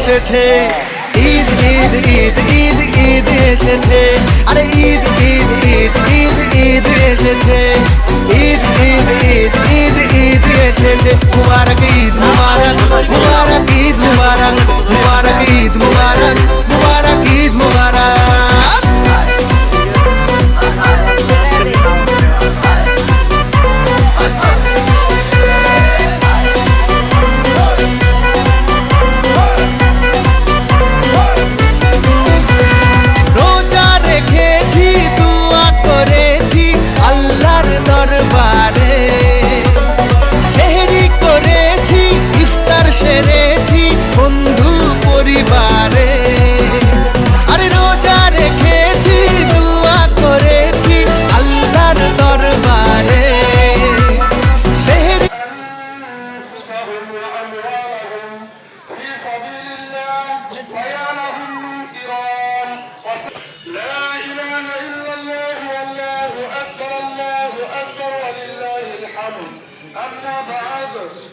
এসেছে, ঈদ ঈদ ঈদ ঈদ ঈদ এসেছে, আরে ঈদ ঈদ ঈদ ঈদ ঈদ এসেছে, ঈদ ঈদ ঈদ ঈদ ঈদ এসেছে। মুবারক ঈদ মুবারক, মুবারক ঈদ মুবারক, মুবারক ঈদ মুবারক, মুবারক ঈদ মুবারক। সেরেছি বন্ধু পরিবারে, আরে রোজা রেখেছি দোয়া করেছি আল্লাহর দরবারে। সেহরি أما بعد